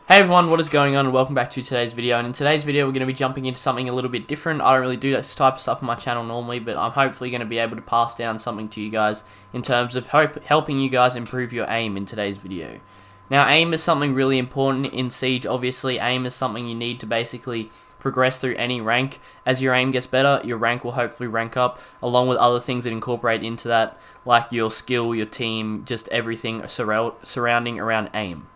Hey everyone, what is going on and welcome back to today's video. And in today's video we're going to be jumping into something a little bit different. I don't really do this type of stuff on my channel normally, but I'm hopefully going to be able to pass down something to you guys in terms of helping you guys improve your aim in today's video. Now, aim is something really important in Siege. Obviously, aim is something you need to basically progress through any rank. As your aim gets better, your rank will hopefully rank up, along with other things that incorporate into that, like your skill, your team, just everything surrounding around aim.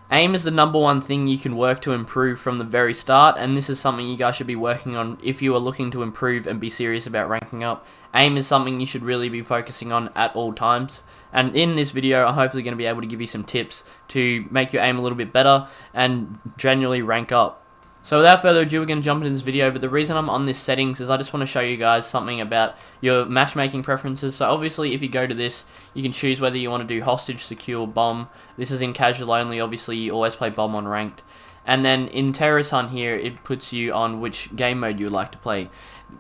Aim is the #1 thing you can work to improve from the very start, and this is something you guys should be working on if you are looking to improve and be serious about ranking up. Aim is something you should really be focusing on at all times, and in this video I'm hopefully going to be able to give you some tips to make your aim a little bit better and generally rank up. So without further ado, we're going to jump into this video, but the reason I'm on this settings is I just want to show you guys something about your matchmaking preferences. So obviously if you go to this, you can choose whether you want to do hostage, secure, bomb. This is in casual only, obviously you always play bomb on ranked. And then in terrorist hunt here, it puts you on which game mode you would like to play.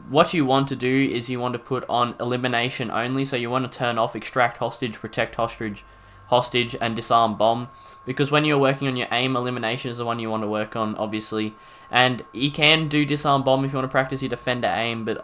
What you want to do is you want to put on elimination only, so you want to turn off extract hostage, protect hostage, and disarm bomb, because when you're working on your aim, elimination is the one you want to work on, obviously. And you can do disarm bomb if you want to practice your defender aim, but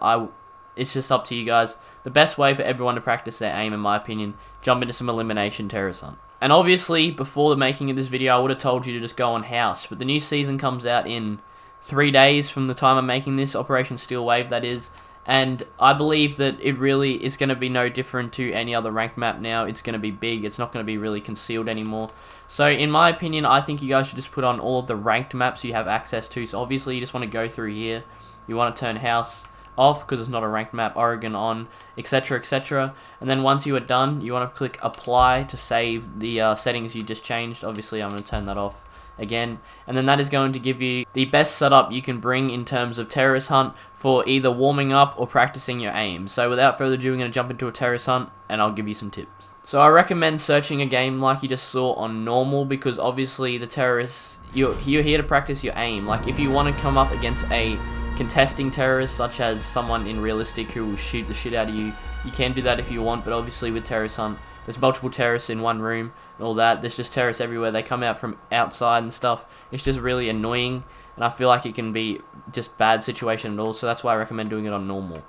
it's just up to you guys. The best way for everyone to practice their aim, in my opinion, jump into some elimination terrorist hunt. And obviously, before the making of this video, I would have told you to just go on house, but the new season comes out in 3 days from the time I'm making this, Operation Steel Wave that is. And I believe that it really is going to be no different to any other ranked map now. It's going to be big. It's not going to be really concealed anymore. So in my opinion, I think you guys should just put on all of the ranked maps you have access to. So obviously you just want to go through here. You want to turn house off because it's not a ranked map, Oregon on, etc, etc. And then once you are done, you want to click apply to save the settings you just changed. Obviously I'm going to turn that off again, and then that is going to give you the best setup you can bring in terms of terrorist hunt for either warming up or practicing your aim. So without further ado, we're going to jump into a terrorist hunt and I'll give you some tips. So I recommend searching a game like you just saw on normal, because obviously the terrorists, you're here to practice your aim. Like if you want to come up against a contesting terrorist, such as someone in realistic who will shoot the shit out of you, you can do that if you want, but obviously with terrorist hunt, there's multiple terrorists in one room and all that. There's just terrorists everywhere. They come out from outside and stuff. It's just really annoying, and I feel like it can be just bad situation and all, so that's why I recommend doing it on normal.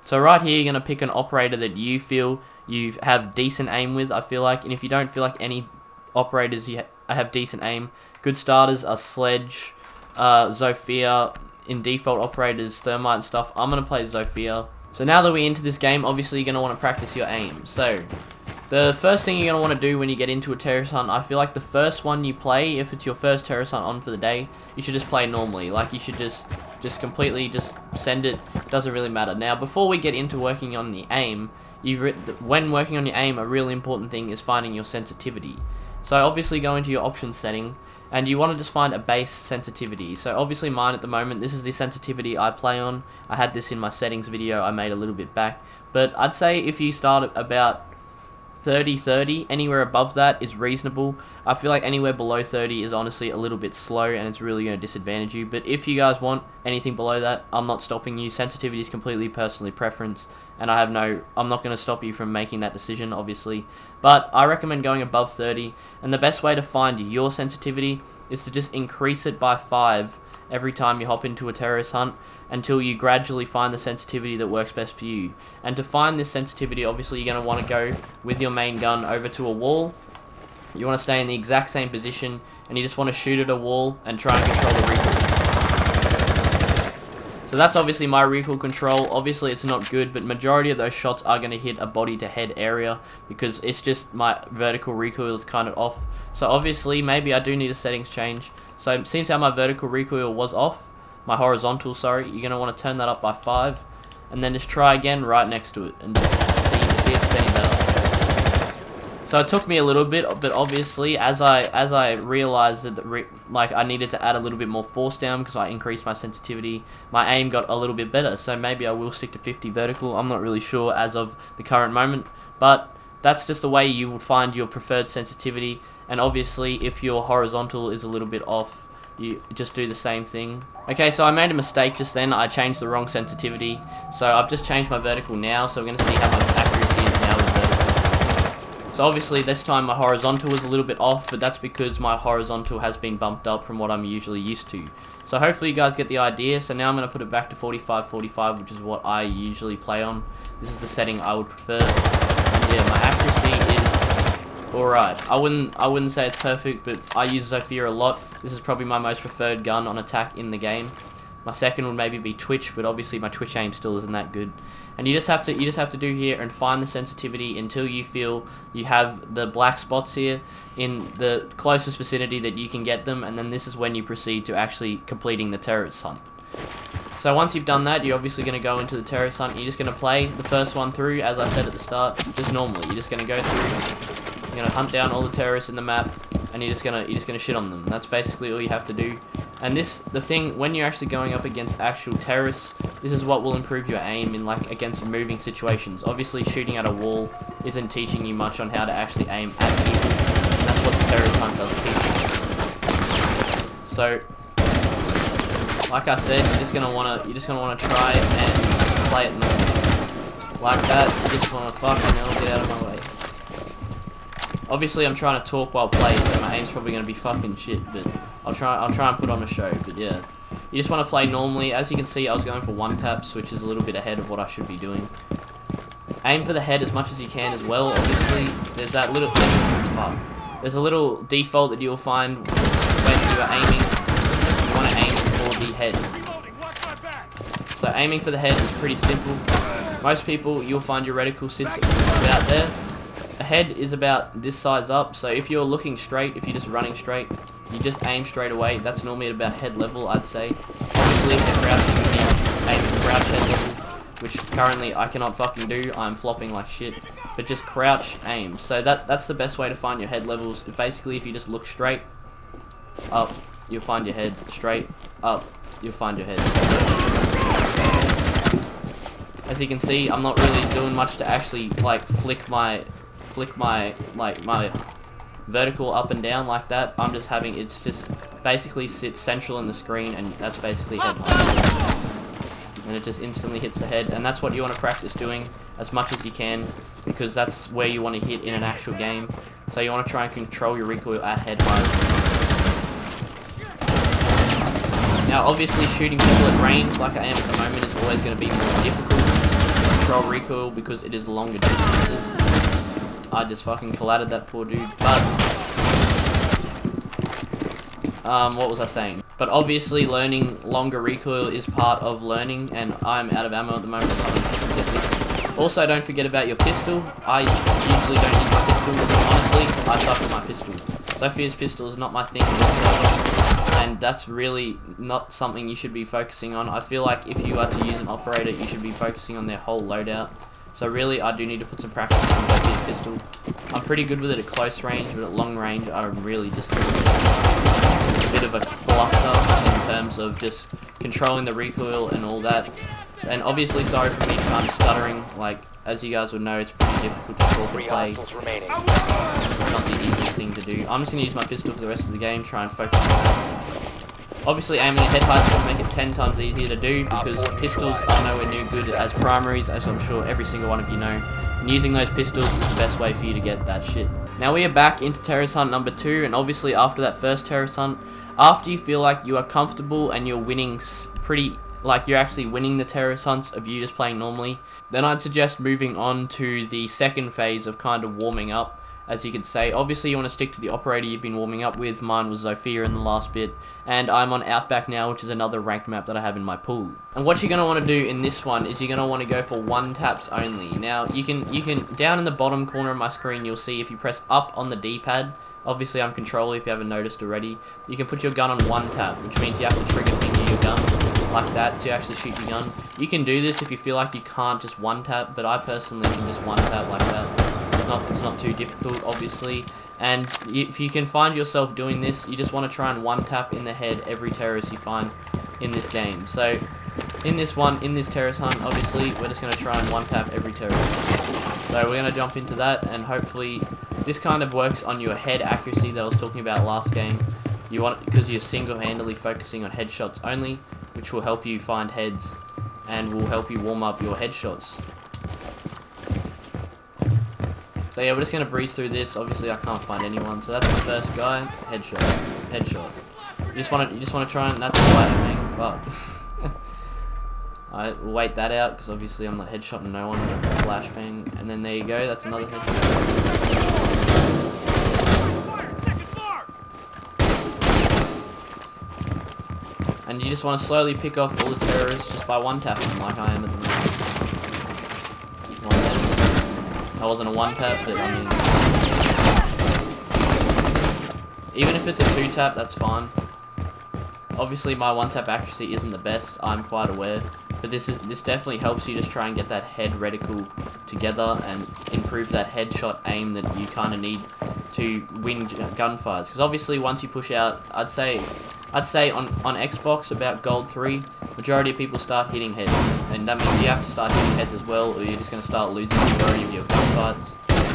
So right here, you're going to pick an operator that you feel you have decent aim with, I feel like, and if you don't feel like any operators have decent aim, good starters are Sledge, Zofia, in default operators, Thermite and stuff. I'm going to play Zofia. So now that we're into this game, obviously you're going to want to practice your aim. So the first thing you're going to want to do when you get into a terrorist hunt, I feel like the first one you play, if it's your first terrorist hunt on for the day, you should just play normally. Like you should just completely just send it. Doesn't really matter. Now before we get into working on the aim, when working on your aim, a really important thing is finding your sensitivity. So obviously go into your options setting, and you want to just find a base sensitivity. So obviously mine at the moment, this is the sensitivity I play on. I had this in my settings video I made a little bit back. But I'd say if you start at about 30, anywhere above that is reasonable. I feel like anywhere below 30 is honestly a little bit slow, and it's really going to disadvantage you. But if you guys want anything below that, I'm not stopping you. Sensitivity is completely personally preference, and I'm not going to stop you from making that decision, obviously. But I recommend going above 30, and the best way to find your sensitivity is to just increase it by 5 every time you hop into a terrorist hunt, until you gradually find the sensitivity that works best for you. And to find this sensitivity, obviously you're going to want to go with your main gun over to a wall. You want to stay in the exact same position, and you just want to shoot at a wall and try and control the recoil. So that's obviously my recoil control. Obviously it's not good, but majority of those shots are going to hit a body to head area, because it's just my vertical recoil is kind of off. So obviously maybe I do need a settings change. So it seems how my vertical recoil was off, my horizontal, sorry, you're going to want to turn that up by 5, and then just try again right next to it, and just see if it's any better. So it took me a little bit, but obviously as I realized that like I needed to add a little bit more force down because I increased my sensitivity, my aim got a little bit better. So maybe I will stick to 50 vertical. I'm not really sure as of the current moment, but that's just the way you would find your preferred sensitivity. And obviously if your horizontal is a little bit off, you just do the same thing. Okay, so I made a mistake just then. I changed the wrong sensitivity. So I've just changed my vertical now, so we're going to see how much accuracy is now with vertical. So So obviously this time my horizontal was a little bit off, but that's because my horizontal has been bumped up from what I'm usually used to. So hopefully you guys get the idea. So now I'm going to put it back to 45-45, which is what I usually play on. This is the setting I would prefer. And yeah, my accuracy is alright. I wouldn't say it's perfect, but I use Zofia a lot. This is probably my most preferred gun on attack in the game. My second would maybe be Twitch, but obviously my Twitch aim still isn't that good. And you just have to do here and find the sensitivity until you feel you have the black spots here in the closest vicinity that you can get them, and then this is when you proceed to actually completing the terrorist hunt. So once you've done that, you're obviously going to go into the terrorist hunt. You're just going to play the first one through, as I said at the start, just normally. You're just going to go through, you're going to hunt down all the terrorists in the map, and you're just gonna shit on them. That's basically all you have to do. And the thing, when you're actually going up against actual terrorists, this is what will improve your aim in against moving situations. Obviously, shooting at a wall isn't teaching you much on how to actually aim at people. And that's what the terrorist hunt does teach you. So, like I said, you're just gonna wanna try and play it normal. Like that, you just wanna fucking hell get out of my way. Obviously, I'm trying to talk while playing, so my aim's probably going to be fucking shit, but I'll try and put on a show, but yeah. You just want to play normally. As you can see, I was going for one taps, which is a little bit ahead of what I should be doing. Aim for the head as much as you can as well. Obviously, there's that little... There's a little default that you'll find when you are aiming. You want to aim for the head. So aiming for the head is pretty simple. Most people, you'll find your reticle sits about there. The head is about this size up, so if you're looking straight, if you're just running straight, you just aim straight away. That's normally at about head level, I'd say. Obviously, if you're crouching, you need to aim for crouch head level, which currently I cannot fucking do. I'm flopping like shit. But just crouch, aim. So that's the best way to find your head levels. Basically, if you just look straight, up, you'll find your head. Straight, up, you'll find your head. As you can see, I'm not really doing much to actually, flick my vertical up and down like that. I'm just having it's just basically sits central in the screen, and that's basically head. And it just instantly hits the head, and that's what you want to practice doing as much as you can, because that's where you want to hit in an actual game. So you want to try and control your recoil at head height. Now obviously shooting people at range like I am at the moment is always going to be more difficult to control recoil because it is longer distances. I just fucking collided that poor dude, but, what was I saying? But obviously learning longer recoil is part of learning, and I'm out of ammo at the moment, so I'm gonna get this. Also, don't forget about your pistol. I usually don't use my pistol, but honestly, I suck with my pistol. Zofia's pistol is not my thing whatsoever, and that's really not something you should be focusing on. I feel like if you are to use an operator, you should be focusing on their whole loadout. So really, I do need to put some practice on Zofia's pistol. I'm pretty good with it at close range, but at long range, I'm really just a bit of a cluster in terms of just controlling the recoil and all that. And obviously, sorry for me kind of stuttering. As you guys would know, it's pretty difficult to talk and play. It's not the easiest thing to do. I'm just going to use my pistol for the rest of the game, try and focus on that. Obviously, aiming at head height is going to make it 10 times easier to do, because pistols are nowhere near good as primaries, as I'm sure every single one of you know. And using those pistols is the best way for you to get that shit. Now we are back into terrorist hunt number 2, and obviously after that first terrorist hunt, after you feel like you are comfortable and you're winning you're actually winning the terrorist hunts of you just playing normally, then I'd suggest moving on to the second phase of kind of warming up, as you could say. Obviously you want to stick to the operator you've been warming up with. Mine was Zofia in the last bit, and I'm on Outback now, which is another ranked map that I have in my pool. And what you're going to want to do in this one is you're going to want to go for one taps only. Now you can down in the bottom corner of my screen, you'll see if you press up on the D-pad, obviously I'm controller if you haven't noticed already, you can put your gun on one tap, which means you have to trigger finger your gun like that to actually shoot your gun. You can do this if you feel like you can't just one tap, but I personally can just one tap like that. It's not too difficult, obviously. And if you can find yourself doing this, you just want to try and one tap in the head every terrorist you find in this game. So in this terrorist hunt, obviously we're just going to try and one tap every terrorist. So we're going to jump into that, and hopefully this kind of works on your head accuracy that I was talking about last game. You want, because you're single-handedly focusing on headshots only, which will help you find heads and will help you warm up your headshots. So So yeah, we're just gonna breeze through this. Obviously, I can't find anyone. So that's the first guy. Headshot. Headshot. You just wanna try and that's a flashbang. Fuck. Alright, we'll wait that out because obviously I'm not headshotting no one with a flashbang. And then there you go. That's another headshot. And you just want to slowly pick off all the terrorists just by one tapping, like I am at the moment. That wasn't a one tap, but I mean, even if it's a two tap, that's fine. Obviously, my one tap accuracy isn't the best. I'm quite aware, but this definitely helps you just try and get that head reticle together and improve that headshot aim that you kind of need to win gunfights. Because obviously, once you push out, I'd say on Xbox about Gold 3, majority of people start hitting heads, and that means you have to start hitting heads as well, or you're just going to start losing the majority of your gunfights,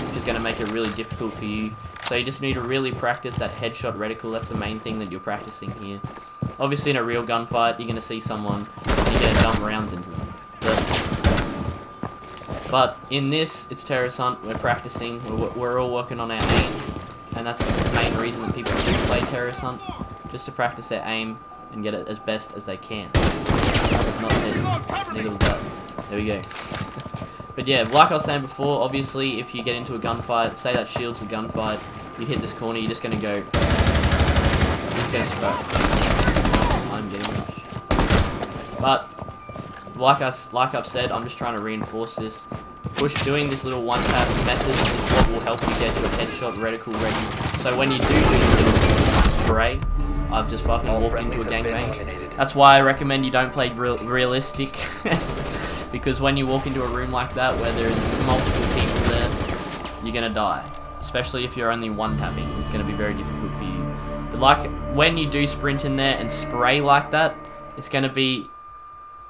which is going to make it really difficult for you. So you just need to really practice that headshot reticle. That's the main thing that you're practicing here. Obviously, in a real gunfight, you're going to see someone and you're going to dump rounds into them. But in this, it's Terrorist Hunt. We're practicing. We're all working on our aim, and that's the main reason that people do play Terrorist Hunt. Just to practice their aim and get it as best as they can. That was not it. Neither was that. There we go. But yeah, like I was saying before, obviously if you get into a gunfight, say that shield's the gunfight, you hit this corner, you're just gonna go. You're just gonna spurt. I'm getting rushed. But like I've said, I'm just trying to reinforce this. Doing this little one tap method is what will help you get your headshot reticle ready. So when you do this spray, I've just fucking walked into a gangbang. That's why I recommend you don't play realistic. Because when you walk into a room like that where there's multiple people there, you're gonna die. Especially if you're only one tapping, it's gonna be very difficult for you. But like when you do sprint in there and spray like that, it's gonna be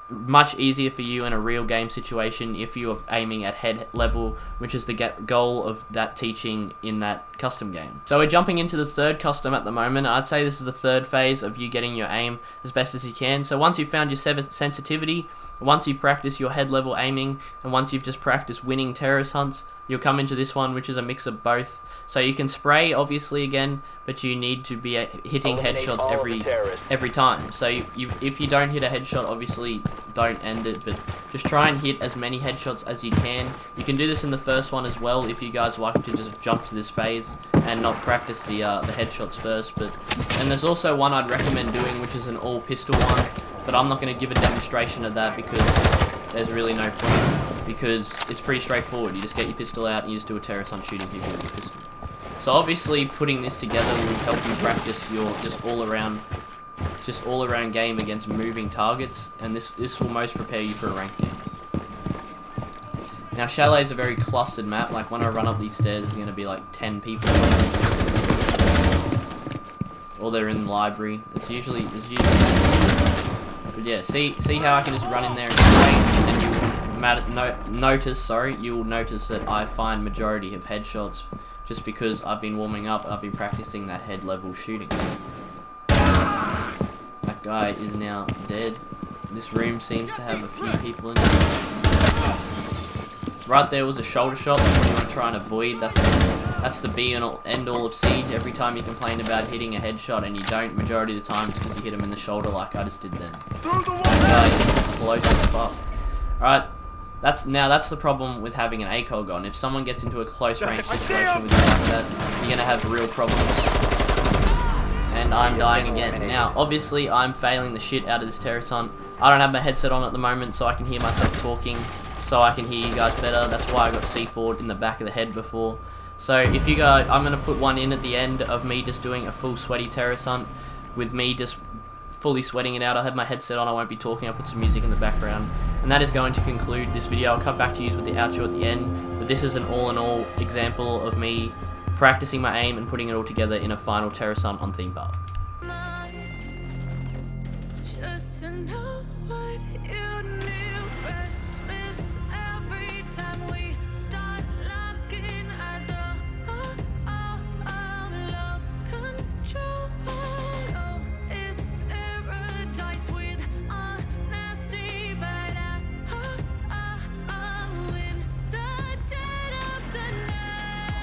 much easier for you in a real game situation if you are aiming at head level, which is the goal of that teaching in that custom game. So we're jumping into the third custom at the moment. I'd say this is the third phase of you getting your aim as best as you can. So once you've found your sensitivity, once you've practiced your head level aiming, and once you've just practiced winning terrorist hunts, you'll come into this one, which is a mix of both. So you can spray, obviously, again, but you need to be hitting headshots every time. So if you don't hit a headshot, obviously don't end it, but just try and hit as many headshots as you can. You can do this in the first one as well if you guys like to just jump to this phase and not practice the headshots first. And there's also one I'd recommend doing, which is an all pistol one, but I'm not going to give a demonstration of that because there's really no point. Because it's pretty straightforward. You just get your pistol out and you just do a terrorist hunt shooting people with your pistol. So obviously putting this together will help you practice your just all around game against moving targets, and this will most prepare you for a ranked game. Now Chalet is a very clustered map. Like when I run up these stairs, there's going to be like 10 people, or they're in the library. It's usually. But yeah, see how I can just run in there and spray, and you will notice that I find majority of headshots just because I've been warming up and I've been practicing that head level shooting. That guy is now dead. This room seems to have a few people in it. Right there was a shoulder shot. That's what you want to try and avoid. That's the be and end all of Siege. Every time you complain about hitting a headshot and you don't, majority of the time it's because you hit him in the shoulder like I just did then. That guy is close as fuck. Alright. That's the problem with having an ACOG on. If someone gets into a close range situation with you like that, you're gonna have real problems. And I'm dying again. Now, obviously, I'm failing the shit out of this terrorist hunt. I don't have my headset on at the moment, so I can hear myself talking, so I can hear you guys better. That's why I got C4'd in the back of the head before. So if you guys, I'm gonna put one in at the end of me just doing a full sweaty terrorist hunt, with me just fully sweating it out. I'll have my headset on, I won't be talking, I'll put some music in the background. And that is going to conclude this video. I'll come back to you with the outro at the end, but this is an all-in-all example of me practicing my aim and putting it all together in a final terrorist hunt on Theme Park. Just to know what you knew, Christmas every time we start looking as a lost control. Oh, it's paradise with honesty, but in the dead of the night.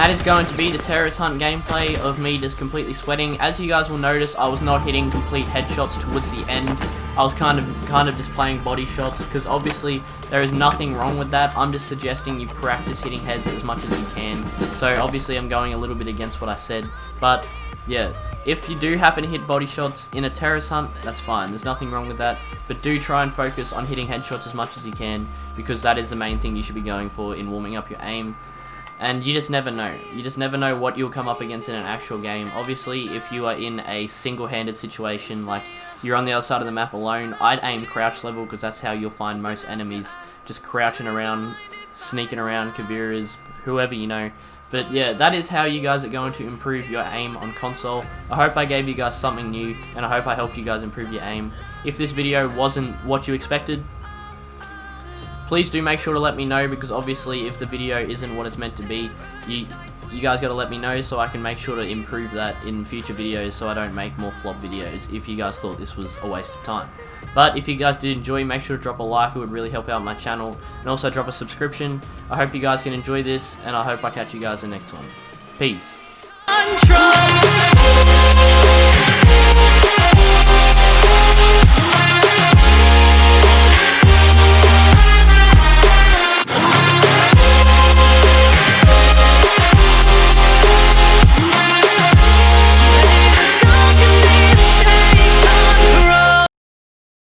that is going to be the terrorist hunt gameplay of me just completely sweating. As you guys will notice, I was not hitting complete headshots towards the end. I was kind of just playing body shots, because obviously there is nothing wrong with that. I'm just suggesting you practice hitting heads as much as you can. So obviously I'm going a little bit against what I said, but yeah, if you do happen to hit body shots in a terrorist hunt, that's fine. There's nothing wrong with that. But do try and focus on hitting headshots as much as you can, because that is the main thing you should be going for in warming up your aim. And you just never know. You just never know what you'll come up against in an actual game. Obviously, if you are in a single-handed situation, like you're on the other side of the map alone, I'd aim crouch level, because that's how you'll find most enemies, just crouching around, sneaking around, Kaviras, whoever you know. But yeah, that is how you guys are going to improve your aim on console. I hope I gave you guys something new, and I hope I helped you guys improve your aim. If this video wasn't what you expected, please do make sure to let me know, because obviously if the video isn't what it's meant to be, you guys got to let me know so I can make sure to improve that in future videos, so I don't make more flop videos if you guys thought this was a waste of time. But if you guys did enjoy, make sure to drop a like. It would really help out my channel, and also drop a subscription. I hope you guys can enjoy this, and I hope I catch you guys in the next one. Peace.